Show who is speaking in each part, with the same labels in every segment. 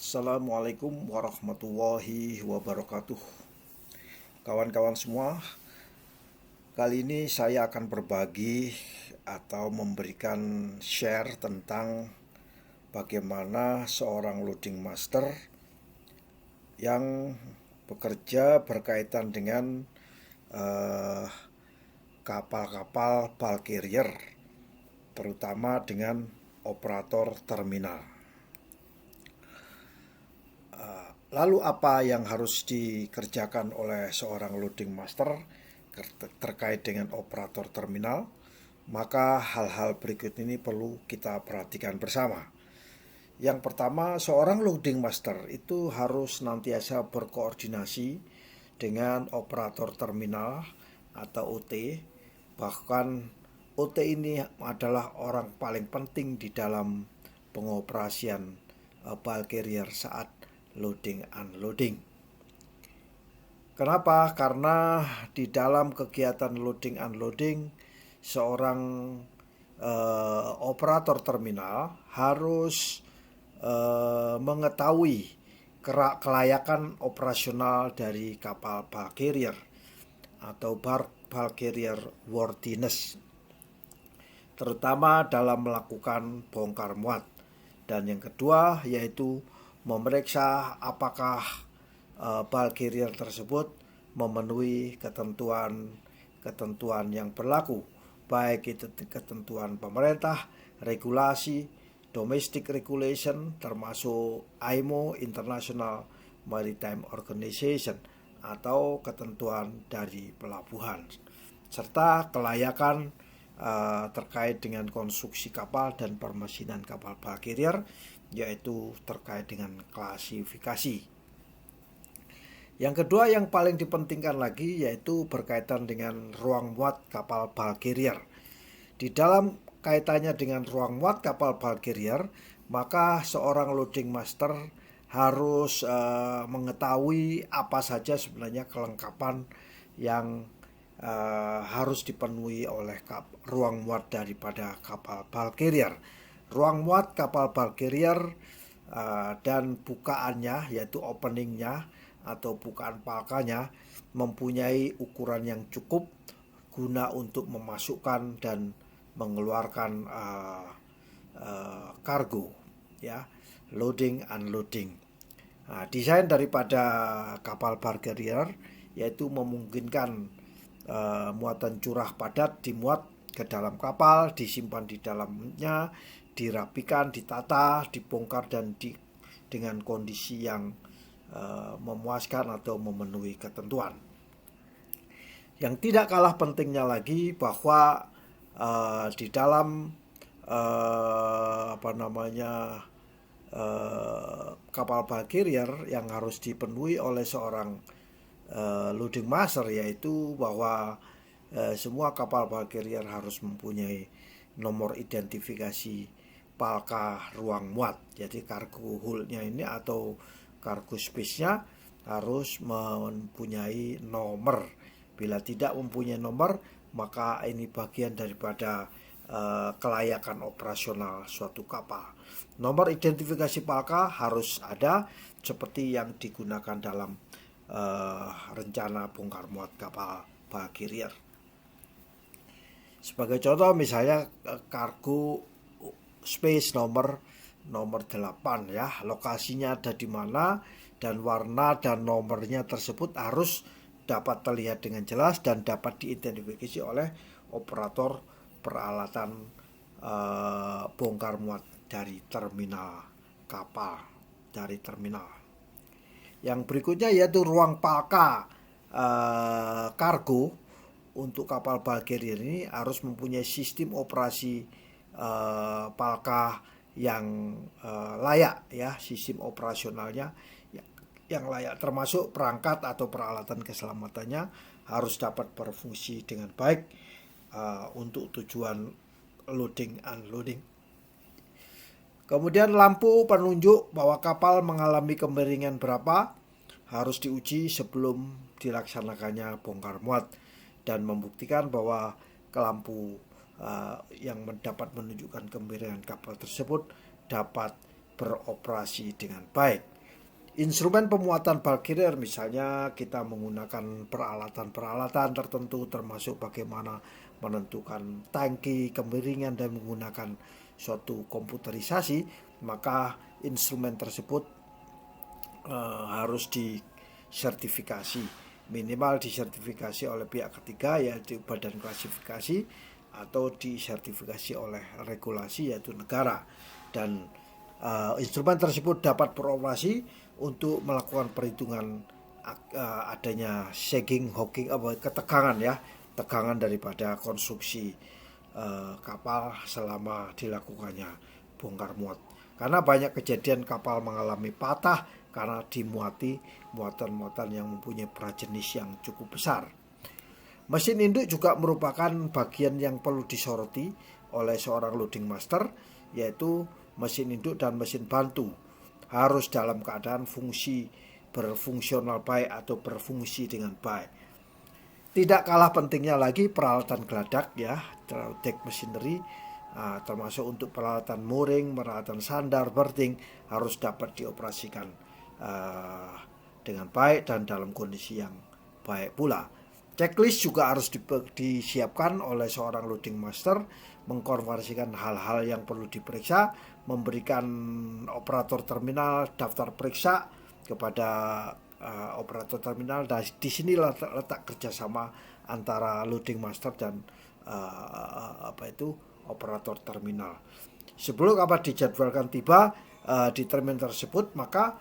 Speaker 1: Assalamualaikum warahmatullahi wabarakatuh. Kawan-kawan semua, kali ini saya akan berbagi atau memberikan share tentang bagaimana seorang loading master yang bekerja berkaitan dengan kapal-kapal bulk carrier, terutama dengan operator terminal. Lalu apa yang harus dikerjakan oleh seorang loading master terkait dengan operator terminal? Maka hal-hal berikut ini perlu kita perhatikan bersama. Yang pertama, seorang loading master itu harus senantiasa berkoordinasi dengan operator terminal atau OT. Bahkan OT ini adalah orang paling penting di dalam pengoperasian bulk carrier saat loading unloading. Kenapa? Karena di dalam kegiatan loading unloading seorang operator terminal harus mengetahui kelayakan operasional dari kapal bulk carrier atau bulk carrier worthiness, terutama dalam melakukan bongkar muat. Dan yang kedua yaitu memeriksa apakah bulk carrier tersebut memenuhi ketentuan yang berlaku, baik itu ketentuan pemerintah, regulasi, domestic regulation, termasuk IMO, International Maritime Organization, atau ketentuan dari pelabuhan, serta kelayakan terkait dengan konstruksi kapal dan permesinan kapal bulk carrier, yaitu terkait dengan klasifikasi. Yang kedua yang paling dipentingkan lagi yaitu berkaitan dengan ruang muat kapal bulk carrier. Di dalam kaitannya dengan ruang muat kapal bulk carrier, maka seorang loading master harus mengetahui apa saja sebenarnya kelengkapan yang harus dipenuhi oleh ruang muat daripada kapal bulk carrier. Ruang muat kapal bulk carrier dan bukaannya, yaitu openingnya atau bukaan palkanya, mempunyai ukuran yang cukup guna untuk memasukkan dan mengeluarkan kargo, ya, loading unloading. Desain daripada kapal bulk carrier yaitu memungkinkan muatan curah padat dimuat ke dalam kapal, disimpan di dalamnya, dirapikan, ditata, dibongkar dan dengan kondisi yang memuaskan atau memenuhi ketentuan. Yang tidak kalah pentingnya lagi bahwa di dalam kapal bulk carrier yang harus dipenuhi oleh seorang loading master yaitu bahwa semua kapal bulk carrier harus mempunyai nomor identifikasi palka ruang muat. Jadi cargo hold-nya ini atau cargo space-nya harus mempunyai nomor. Bila tidak mempunyai nomor, maka ini bagian daripada kelayakan operasional suatu kapal. Nomor identifikasi palka harus ada seperti yang digunakan dalam rencana bongkar muat kapal bulk carrier. Sebagai contoh misalnya cargo space nomor 8, ya, lokasinya ada di mana dan warna dan nomornya tersebut harus dapat terlihat dengan jelas dan dapat diidentifikasi oleh operator peralatan bongkar muat dari terminal kapal, dari terminal. Yang berikutnya yaitu ruang palka kargo untuk kapal bulk carrier ini harus mempunyai sistem operasi palka yang layak, ya, sistem operasionalnya yang layak, termasuk perangkat atau peralatan keselamatannya harus dapat berfungsi dengan baik untuk tujuan loading unloading. Kemudian lampu penunjuk bahwa kapal mengalami kemiringan berapa harus diuji sebelum dilaksanakannya bongkar muat dan membuktikan bahwa lampu yang dapat menunjukkan kemiringan kapal tersebut dapat beroperasi dengan baik. Instrumen pemuatan bulk carrier misalnya kita menggunakan peralatan-peralatan tertentu termasuk bagaimana menentukan tangki, kemiringan dan menggunakan suatu komputerisasi, maka instrumen tersebut harus disertifikasi, minimal disertifikasi oleh pihak ketiga yaitu badan klasifikasi atau disertifikasi oleh regulasi yaitu negara, dan instrumen tersebut dapat beroperasi untuk melakukan perhitungan adanya sagging, hocking, ketegangan ya, tegangan daripada konstruksi kapal selama dilakukannya bongkar muat. Karena banyak kejadian kapal mengalami patah karena dimuati muatan-muatan yang mempunyai berat jenis yang cukup besar. Mesin induk juga merupakan bagian yang perlu disoroti oleh seorang loading master, yaitu mesin induk dan mesin bantu harus dalam keadaan berfungsional baik atau berfungsi dengan baik. Tidak kalah pentingnya lagi peralatan geladak ya, deck machinery, termasuk untuk peralatan mooring, peralatan sandar, berthing harus dapat dioperasikan dengan baik dan dalam kondisi yang baik pula. Checklist juga harus disiapkan oleh seorang loading master, mengkonversikan hal-hal yang perlu diperiksa, memberikan operator terminal daftar periksa kepada operator terminal. Dan di sini letak kerjasama antara loading master dan operator terminal. Sebelum kapal dijadwalkan tiba di terminal tersebut, maka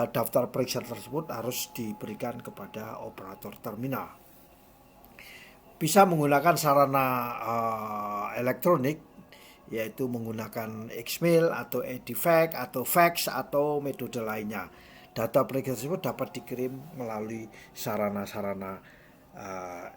Speaker 1: daftar periksa tersebut harus diberikan kepada operator terminal. Bisa menggunakan sarana elektronik, yaitu menggunakan Xmail atau Edifact atau fax atau metode lainnya. Data periksa tersebut dapat dikirim melalui sarana-sarana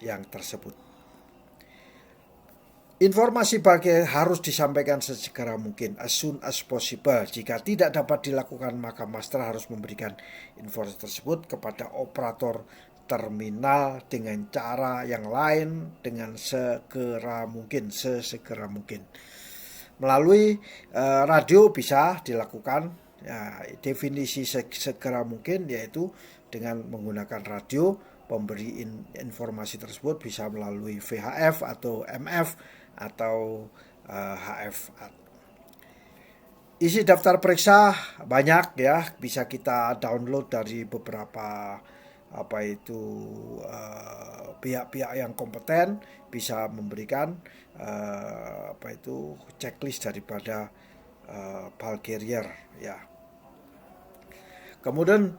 Speaker 1: yang tersebut. Informasi bulk harus disampaikan sesegera mungkin, as soon as possible. Jika tidak dapat dilakukan, maka master harus memberikan informasi tersebut kepada operator terminal dengan cara yang lain dengan sesegera mungkin. Melalui radio bisa dilakukan ya, definisi segera mungkin yaitu dengan menggunakan radio. Pemberi informasi tersebut bisa melalui VHF atau MF atau HF. Isi daftar periksa banyak ya, bisa kita download dari beberapa pihak-pihak yang kompeten, bisa memberikan checklist daripada bulk carrier ya. Kemudian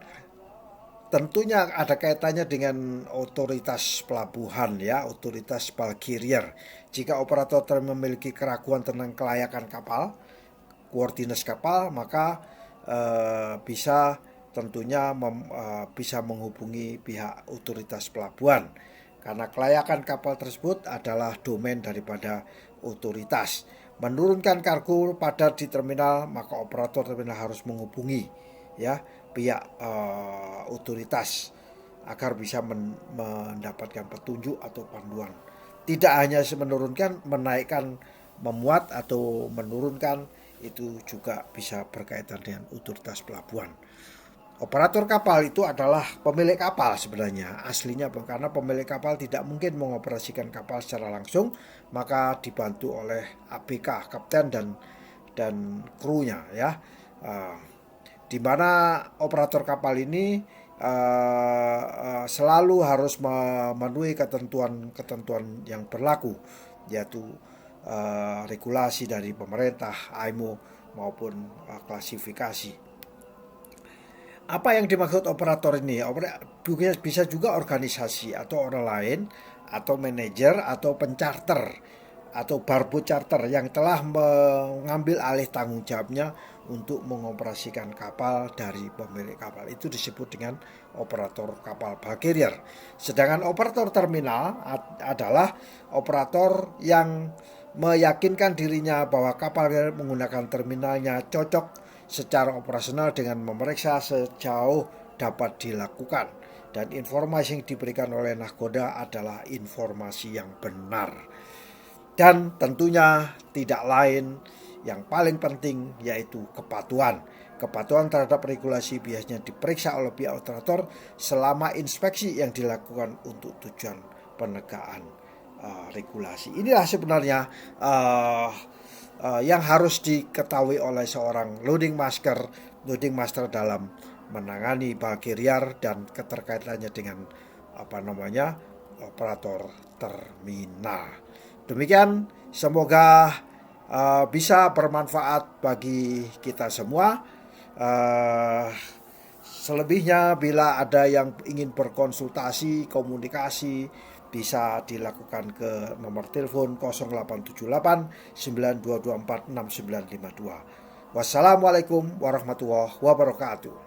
Speaker 1: tentunya ada kaitannya dengan otoritas pelabuhan ya, otoritas bulk carrier. Jika operator memiliki keraguan tentang kelayakan kapal, worthiness kapal, maka bisa tentunya bisa menghubungi pihak otoritas pelabuhan, karena kelayakan kapal tersebut adalah domain daripada otoritas. Menurunkan kargo padat di terminal, maka operator terminal harus menghubungi ya pihak otoritas agar bisa mendapatkan petunjuk atau panduan. Tidak hanya menurunkan, menaikkan, memuat atau menurunkan, itu juga bisa berkaitan dengan otoritas pelabuhan. Operator kapal itu adalah pemilik kapal sebenarnya aslinya, karena pemilik kapal tidak mungkin mengoperasikan kapal secara langsung, maka dibantu oleh ABK, kapten dan krunya ya, di mana operator kapal ini selalu harus memenuhi ketentuan yang berlaku, yaitu regulasi dari pemerintah, IMO maupun klasifikasi. Apa yang dimaksud operator ini? Bisa juga organisasi atau orang lain atau manajer atau pencharter atau barboat charter yang telah mengambil alih tanggung jawabnya untuk mengoperasikan kapal dari pemilik kapal. Itu disebut dengan operator kapal bulk carrier. Sedangkan operator terminal adalah operator yang meyakinkan dirinya bahwa kapal menggunakan terminalnya cocok secara operasional dengan memeriksa sejauh dapat dilakukan, dan informasi yang diberikan oleh nahkoda adalah informasi yang benar dan tentunya tidak lain yang paling penting yaitu kepatuhan. Kepatuhan terhadap regulasi biasanya diperiksa oleh pihak operator selama inspeksi yang dilakukan untuk tujuan penegakan regulasi. Inilah sebenarnya yang harus diketahui oleh seorang loading master dalam menangani balki liar dan keterkaitannya dengan operator terminal. Demikian, semoga bisa bermanfaat bagi kita semua. Selebihnya bila ada yang ingin berkonsultasi, komunikasi, bisa dilakukan ke nomor telepon 0878 9224 6952. Wassalamualaikum warahmatullahi wabarakatuh.